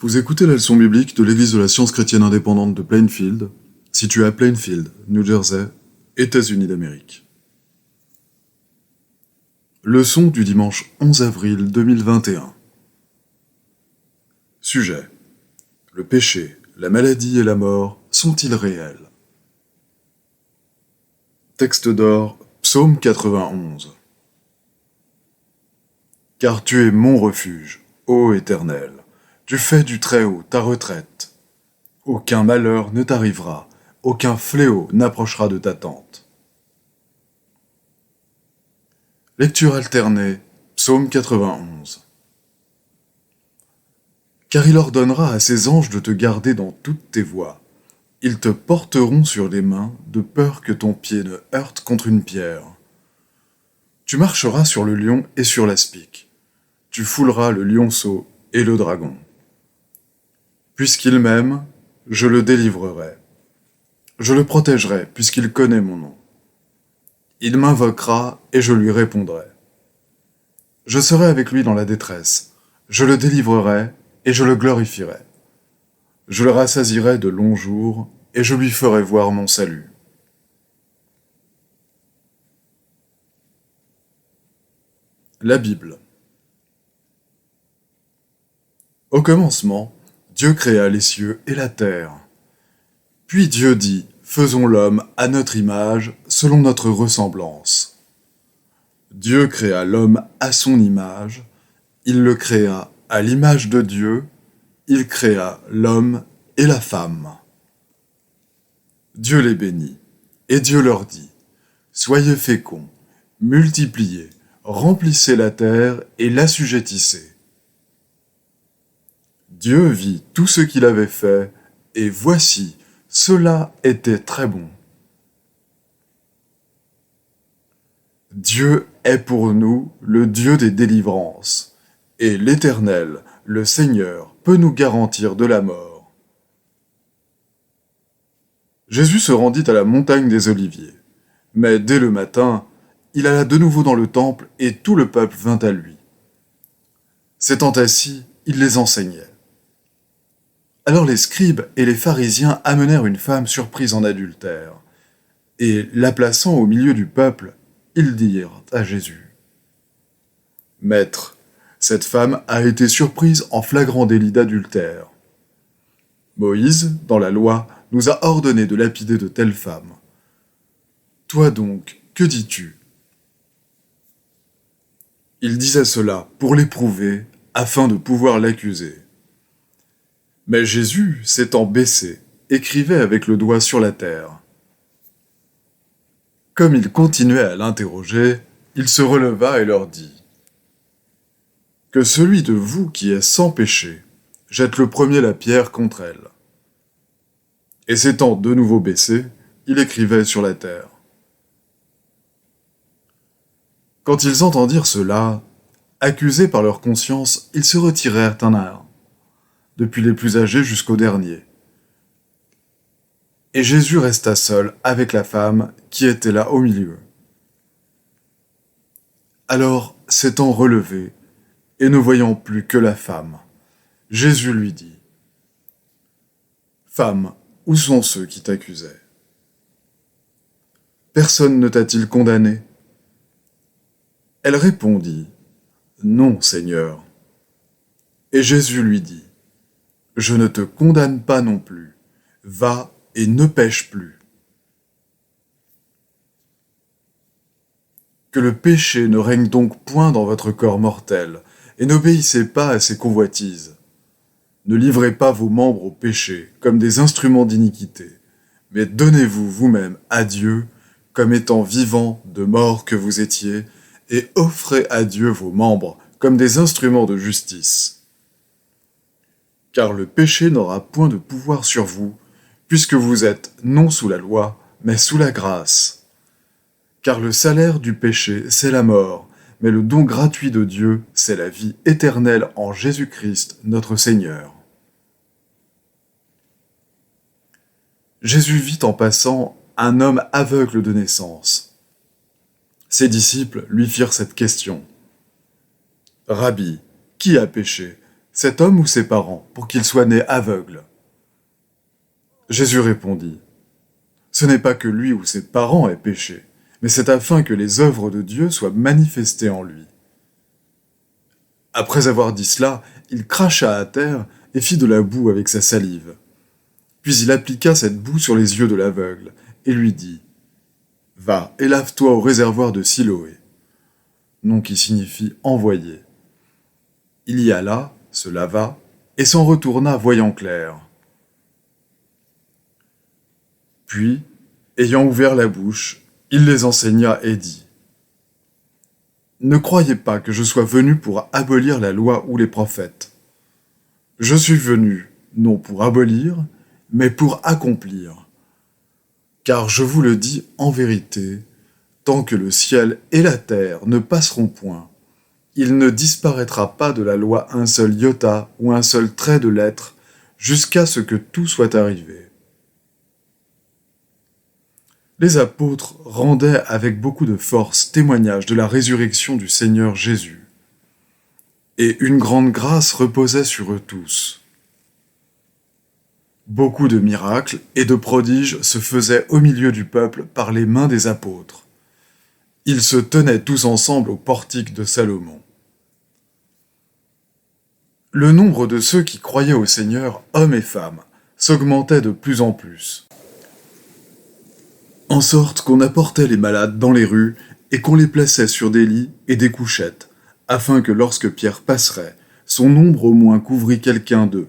Vous écoutez la leçon biblique de l'Église de la Science chrétienne indépendante de Plainfield, située à Plainfield, New Jersey, États-Unis d'Amérique. Leçon du dimanche 11 avril 2021. Sujet. Le péché, la maladie et la mort sont-ils réels? Texte d'or, Psaume 91. Car tu es mon refuge, ô Éternel. Tu fais du Très-Haut ta retraite. Aucun malheur ne t'arrivera, aucun fléau n'approchera de ta tente. Lecture alternée, Psaume 91. Car il ordonnera à ses anges de te garder dans toutes tes voies. Ils te porteront sur les mains, de peur que ton pied ne heurte contre une pierre. Tu marcheras sur le lion et sur l'aspic. Tu fouleras le lionceau et le dragon. Puisqu'il m'aime, je le délivrerai. Je le protégerai, puisqu'il connaît mon nom. Il m'invoquera, et je lui répondrai. Je serai avec lui dans la détresse. Je le délivrerai, et je le glorifierai. Je le rassasirai de longs jours, et je lui ferai voir mon salut. La Bible. Au commencement, Dieu créa les cieux et la terre. Puis Dieu dit, faisons l'homme à notre image, selon notre ressemblance. Dieu créa l'homme à son image, il le créa à l'image de Dieu, il créa l'homme et la femme. Dieu les bénit, et Dieu leur dit, soyez féconds, multipliez, remplissez la terre et l'assujettissez. Dieu vit tout ce qu'il avait fait, et voici, cela était très bon. Dieu est pour nous le Dieu des délivrances, et l'Éternel, le Seigneur, peut nous garantir de la mort. Jésus se rendit à la montagne des Oliviers, mais dès le matin, il alla de nouveau dans le temple et tout le peuple vint à lui. S'étant assis, il les enseignait. Alors les scribes et les pharisiens amenèrent une femme surprise en adultère, et la plaçant au milieu du peuple, ils dirent à Jésus, « Maître, cette femme a été surprise en flagrant délit d'adultère. Moïse, dans la loi, nous a ordonné de lapider de telles femmes. Toi donc, que dis-tu » Il disait cela pour l'éprouver, afin de pouvoir l'accuser. Mais Jésus, s'étant baissé, écrivait avec le doigt sur la terre. Comme il continuait à l'interroger, il se releva et leur dit, « Que celui de vous qui est sans péché jette le premier la pierre contre elle. » Et s'étant de nouveau baissé, il écrivait sur la terre. Quand ils entendirent cela, accusés par leur conscience, ils se retirèrent un à un, depuis les plus âgés jusqu'aux derniers. Et Jésus resta seul avec la femme qui était là au milieu. Alors, s'étant relevé, et ne voyant plus que la femme, Jésus lui dit, « Femme, où sont ceux qui t'accusaient? Personne ne t'a-t-il condamné ?» Elle répondit, « Non, Seigneur. » Et Jésus lui dit, « Je ne te condamne pas non plus. Va et ne pêche plus. » Que le péché ne règne donc point dans votre corps mortel, et n'obéissez pas à ses convoitises. Ne livrez pas vos membres au péché comme des instruments d'iniquité, mais donnez-vous vous-même à Dieu comme étant vivants de mort que vous étiez, et offrez à Dieu vos membres comme des instruments de justice. Car le péché n'aura point de pouvoir sur vous, puisque vous êtes non sous la loi, mais sous la grâce. Car le salaire du péché, c'est la mort, mais le don gratuit de Dieu, c'est la vie éternelle en Jésus-Christ, notre Seigneur. Jésus vit en passant un homme aveugle de naissance. Ses disciples lui firent cette question. « Rabbi, qui a péché, cet homme ou ses parents, pour qu'il soit né aveugle? Jésus répondit, ce n'est pas que lui ou ses parents aient péché, mais c'est afin que les œuvres de Dieu soient manifestées en lui. Après avoir dit cela, il cracha à terre et fit de la boue avec sa salive. Puis il appliqua cette boue sur les yeux de l'aveugle et lui dit « Va et lave-toi au réservoir de Siloé », nom qui signifie « envoyé ». Il y alla, se lava et s'en retourna voyant clair. Puis, ayant ouvert la bouche, il les enseigna et dit « Ne croyez pas que je sois venu pour abolir la loi ou les prophètes. Je suis venu, non pour abolir, mais pour accomplir. Car je vous le dis en vérité, tant que le ciel et la terre ne passeront point, il ne disparaîtra pas de la loi un seul iota ou un seul trait de lettre, jusqu'à ce que tout soit arrivé. » Les apôtres rendaient avec beaucoup de force témoignage de la résurrection du Seigneur Jésus. Et une grande grâce reposait sur eux tous. Beaucoup de miracles et de prodiges se faisaient au milieu du peuple par les mains des apôtres. Ils se tenaient tous ensemble au portique de Salomon. Le nombre de ceux qui croyaient au Seigneur, hommes et femmes, s'augmentait de plus en plus. En sorte qu'on apportait les malades dans les rues et qu'on les plaçait sur des lits et des couchettes, afin que lorsque Pierre passerait, son ombre au moins couvrit quelqu'un d'eux.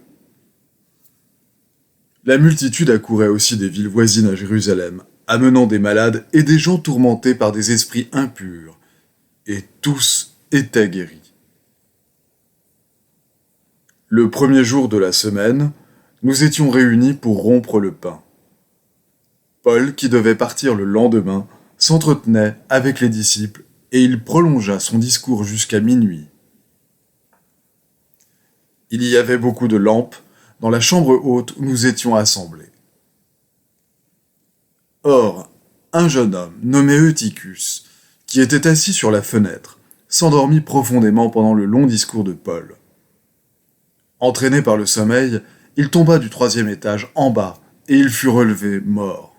La multitude accourait aussi des villes voisines à Jérusalem, amenant des malades et des gens tourmentés par des esprits impurs, et tous étaient guéris. Le premier jour de la semaine, nous étions réunis pour rompre le pain. Paul, qui devait partir le lendemain, s'entretenait avec les disciples et il prolongea son discours jusqu'à minuit. Il y avait beaucoup de lampes dans la chambre haute où nous étions assemblés. Or, un jeune homme nommé Eutychus, qui était assis sur la fenêtre, s'endormit profondément pendant le long discours de Paul. Entraîné par le sommeil, il tomba du 3e étage en bas et il fut relevé mort.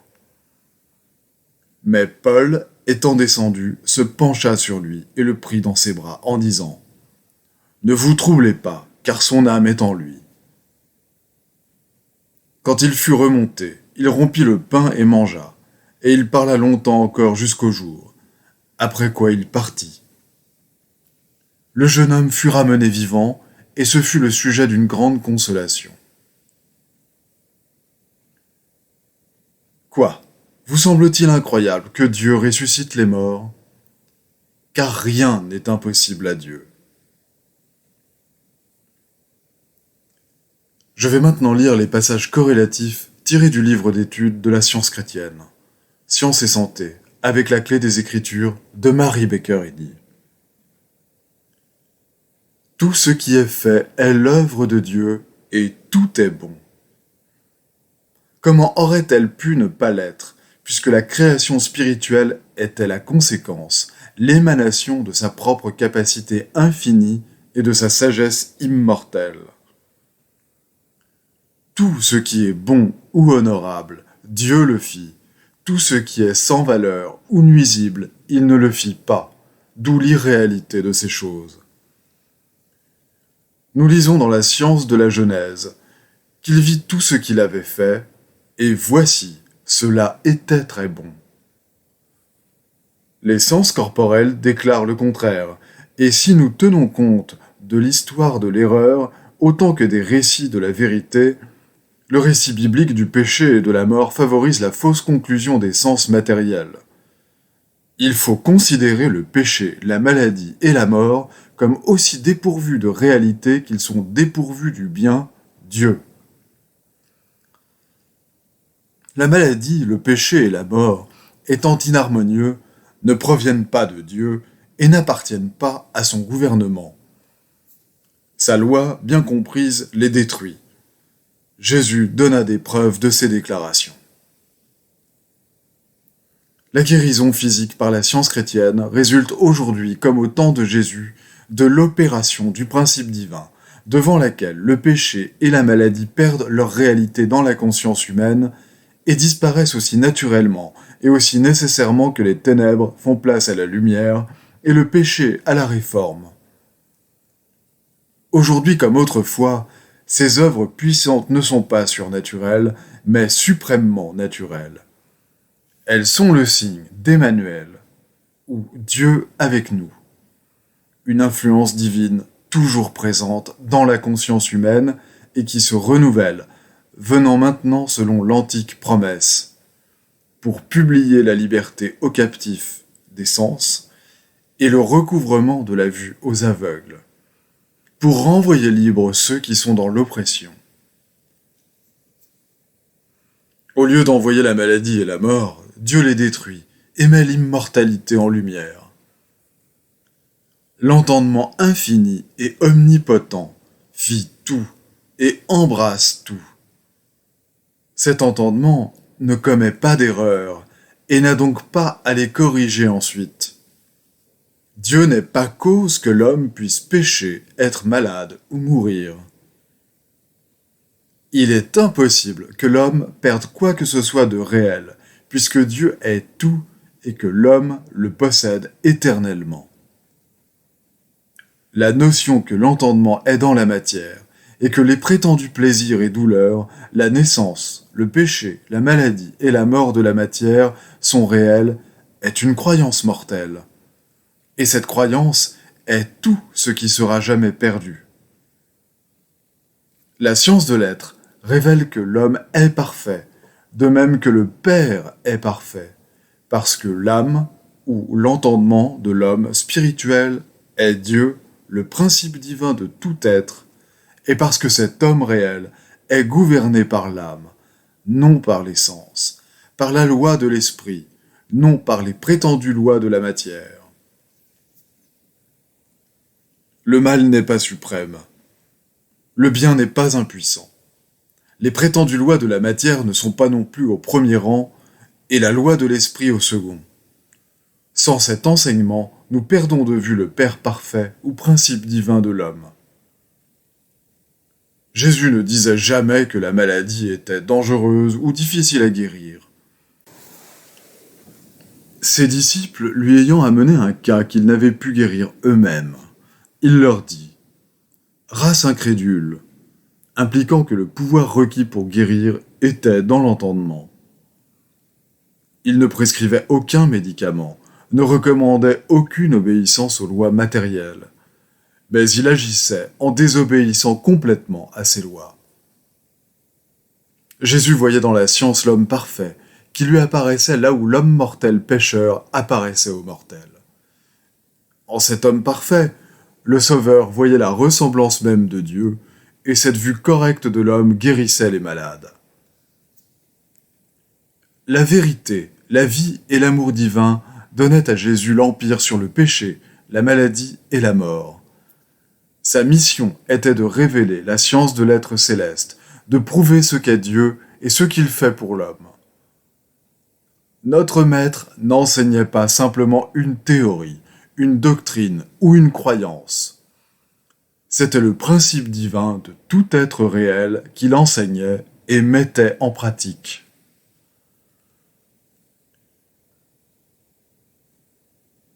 Mais Paul, étant descendu, se pencha sur lui et le prit dans ses bras en disant « Ne vous troublez pas, car son âme est en lui. » Quand il fut remonté, il rompit le pain et mangea, et il parla longtemps encore jusqu'au jour, après quoi il partit. Le jeune homme fut ramené vivant, et ce fut le sujet d'une grande consolation. Quoi ? Vous semble-t-il incroyable que Dieu ressuscite les morts? Car rien n'est impossible à Dieu. Je vais maintenant lire les passages corrélatifs tirés du livre d'études de la science chrétienne, Science et santé, avec la clé des Écritures de Mary Baker-Eddy. Tout ce qui est fait est l'œuvre de Dieu et tout est bon. Comment aurait-elle pu ne pas l'être, puisque la création spirituelle était la conséquence, l'émanation de sa propre capacité infinie et de sa sagesse immortelle. Tout ce qui est bon ou honorable, Dieu le fit. Tout ce qui est sans valeur ou nuisible, il ne le fit pas, d'où l'irréalité de ces choses. Nous lisons dans la science de la Genèse qu'il vit tout ce qu'il avait fait, et voici, cela était très bon. Les sens corporels déclarent le contraire, et si nous tenons compte de l'histoire de l'erreur autant que des récits de la vérité, le récit biblique du péché et de la mort favorise la fausse conclusion des sens matériels. Il faut considérer le péché, la maladie et la mort comme aussi dépourvus de réalité qu'ils sont dépourvus du bien, Dieu. La maladie, le péché et la mort, étant inharmonieux, ne proviennent pas de Dieu et n'appartiennent pas à son gouvernement. Sa loi, bien comprise, les détruit. Jésus donna des preuves de ces déclarations. La guérison physique par la science chrétienne résulte aujourd'hui, comme au temps de Jésus, de l'opération du principe divin, devant laquelle le péché et la maladie perdent leur réalité dans la conscience humaine et disparaissent aussi naturellement et aussi nécessairement que les ténèbres font place à la lumière et le péché à la réforme. Aujourd'hui comme autrefois, ces œuvres puissantes ne sont pas surnaturelles, mais suprêmement naturelles. Elles sont le signe d'Emmanuel, ou Dieu avec nous. Une influence divine toujours présente dans la conscience humaine et qui se renouvelle, venant maintenant selon l'antique promesse, pour publier la liberté aux captifs des sens et le recouvrement de la vue aux aveugles, pour renvoyer libres ceux qui sont dans l'oppression. Au lieu d'envoyer la maladie et la mort, Dieu les détruit et met l'immortalité en lumière. L'entendement infini et omnipotent fit tout et embrasse tout. Cet entendement ne commet pas d'erreur et n'a donc pas à les corriger ensuite. Dieu n'est pas cause que l'homme puisse pécher, être malade ou mourir. Il est impossible que l'homme perde quoi que ce soit de réel, puisque Dieu est tout et que l'homme le possède éternellement. La notion que l'entendement est dans la matière, et que les prétendus plaisirs et douleurs, la naissance, le péché, la maladie et la mort de la matière sont réels, est une croyance mortelle. Et cette croyance est tout ce qui sera jamais perdu. La science de l'être révèle que l'homme est parfait, de même que le Père est parfait, parce que l'âme, ou l'entendement de l'homme spirituel, est Dieu, le principe divin de tout être, et parce que cet homme réel est gouverné par l'âme, non par les sens, par la loi de l'esprit, non par les prétendues lois de la matière. Le mal n'est pas suprême. Le bien n'est pas impuissant. Les prétendues lois de la matière ne sont pas non plus au premier rang, et la loi de l'esprit au second. Sans cet enseignement, nous perdons de vue le Père parfait ou principe divin de l'homme. Jésus ne disait jamais que la maladie était dangereuse ou difficile à guérir. Ses disciples lui ayant amené un cas qu'ils n'avaient pu guérir eux-mêmes, il leur dit « Race incrédule », impliquant que le pouvoir requis pour guérir était dans l'entendement. Il ne prescrivait aucun médicament, ne recommandait aucune obéissance aux lois matérielles, mais il agissait en désobéissant complètement à ces lois. Jésus voyait dans la science l'homme parfait, qui lui apparaissait là où l'homme mortel pécheur apparaissait au mortel. En cet homme parfait, le Sauveur voyait la ressemblance même de Dieu, et cette vue correcte de l'homme guérissait les malades. La vérité, la vie et l'amour divin donnaient à Jésus l'empire sur le péché, la maladie et la mort. Sa mission était de révéler la science de l'être céleste, de prouver ce qu'est Dieu et ce qu'il fait pour l'homme. Notre Maître n'enseignait pas simplement une théorie, une doctrine ou une croyance. C'était le principe divin de tout être réel qu'il enseignait et mettait en pratique.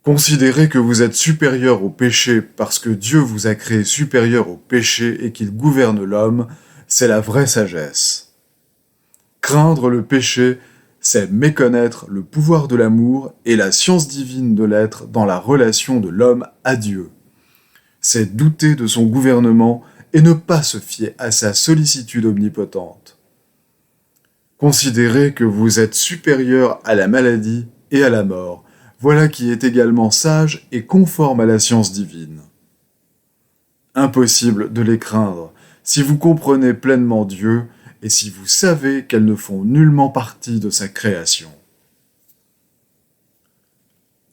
Considérez que vous êtes supérieur au péché parce que Dieu vous a créé supérieur au péché et qu'il gouverne l'homme, c'est la vraie sagesse. Craindre le péché, c'est méconnaître le pouvoir de l'amour et la science divine de l'être dans la relation de l'homme à Dieu. C'est douter de son gouvernement et ne pas se fier à sa sollicitude omnipotente. Considérez que vous êtes supérieur à la maladie et à la mort. Voilà qui est également sage et conforme à la science divine. Impossible de les craindre si vous comprenez pleinement Dieu et si vous savez qu'elles ne font nullement partie de sa création.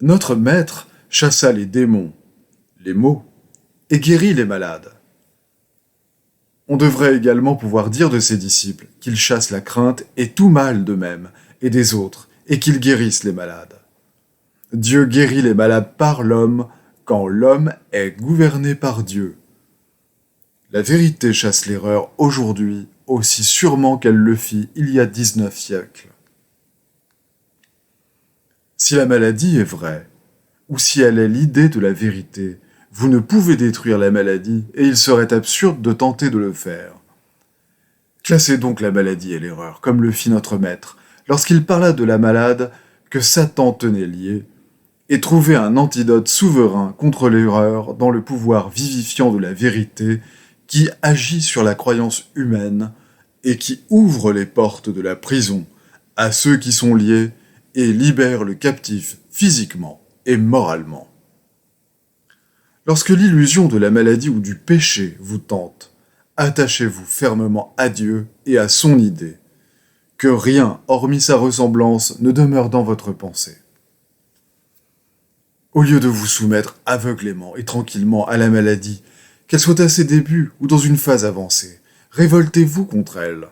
Notre Maître chassa les démons, les maux, et guérit les malades. On devrait également pouvoir dire de ses disciples qu'ils chassent la crainte et tout mal d'eux-mêmes et des autres, et qu'ils guérissent les malades. Dieu guérit les malades par l'homme quand l'homme est gouverné par Dieu. La vérité chasse l'erreur aujourd'hui aussi sûrement qu'elle le fit il y a 19 siècles. Si la maladie est vraie, ou si elle est l'idée de la vérité, vous ne pouvez détruire la maladie et il serait absurde de tenter de le faire. Classez donc la maladie et l'erreur, comme le fit notre maître, lorsqu'il parla de la malade que Satan tenait liée, et trouvez un antidote souverain contre l'erreur dans le pouvoir vivifiant de la vérité qui agit sur la croyance humaine et qui ouvre les portes de la prison à ceux qui sont liés et libère le captif physiquement et moralement. Lorsque l'illusion de la maladie ou du péché vous tente, attachez-vous fermement à Dieu et à son idée, que rien, hormis sa ressemblance, ne demeure dans votre pensée. Au lieu de vous soumettre aveuglément et tranquillement à la maladie, qu'elle soit à ses débuts ou dans une phase avancée, révoltez-vous contre elle.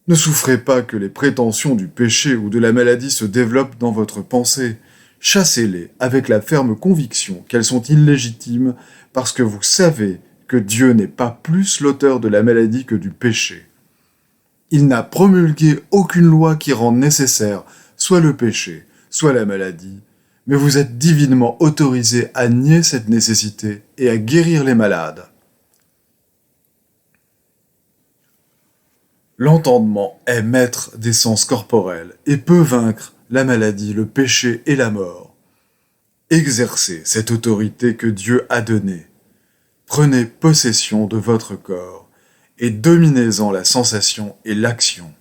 Ne souffrez pas que les prétentions du péché ou de la maladie se développent dans votre pensée. Chassez-les avec la ferme conviction qu'elles sont illégitimes parce que vous savez que Dieu n'est pas plus l'auteur de la maladie que du péché. Il n'a promulgué aucune loi qui rende nécessaire soit le péché, soit la maladie, mais vous êtes divinement autorisé à nier cette nécessité et à guérir les malades. L'entendement est maître des sens corporels et peut vaincre la maladie, le péché et la mort. Exercez cette autorité que Dieu a donnée. Prenez possession de votre corps et dominez-en la sensation et l'action.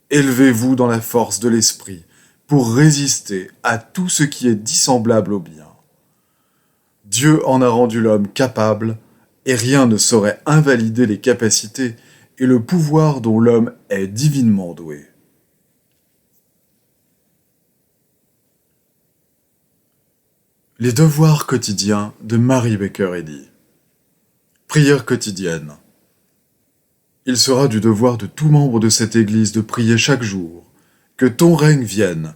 Élevez-vous dans la force de l'esprit pour résister à tout ce qui est dissemblable au bien. Dieu en a rendu l'homme capable et rien ne saurait invalider les capacités et le pouvoir dont l'homme est divinement doué. Les devoirs quotidiens de Mary Baker Eddy. Prière quotidienne. Il sera du devoir de tout membre de cette Église de prier chaque jour, que ton règne vienne,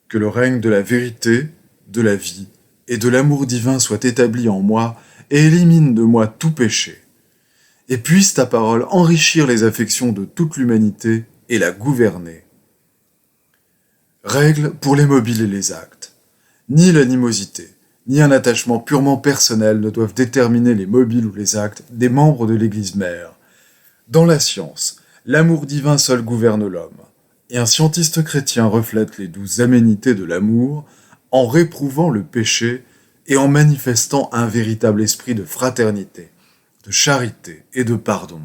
que le règne de la vérité, de la vie et de l'amour divin soit établi en moi et élimine de moi tout péché. Et puisse ta parole enrichir les affections de toute l'humanité et la gouverner. Règle pour les mobiles et les actes. Ni l'animosité, ni un attachement purement personnel ne doivent déterminer les mobiles ou les actes des membres de l'Église mère. Dans la science, l'amour divin seul gouverne l'homme, et un scientiste chrétien reflète les douces aménités de l'amour en réprouvant le péché et en manifestant un véritable esprit de fraternité, de charité et de pardon.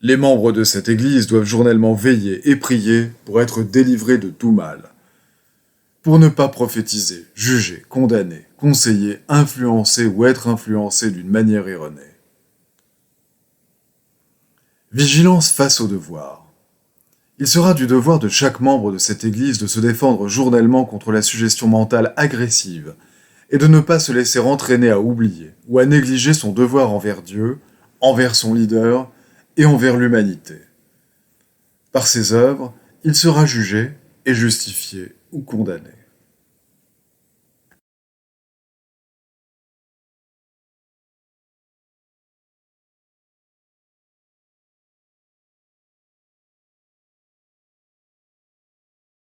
Les membres de cette Église doivent journellement veiller et prier pour être délivrés de tout mal, pour ne pas prophétiser, juger, condamner, conseiller, influencer ou être influencé d'une manière erronée. Vigilance face au devoir. Il sera du devoir de chaque membre de cette Église de se défendre journellement contre la suggestion mentale agressive et de ne pas se laisser entraîner à oublier ou à négliger son devoir envers Dieu, envers son leader et envers l'humanité. Par ses œuvres, il sera jugé et justifié ou condamné.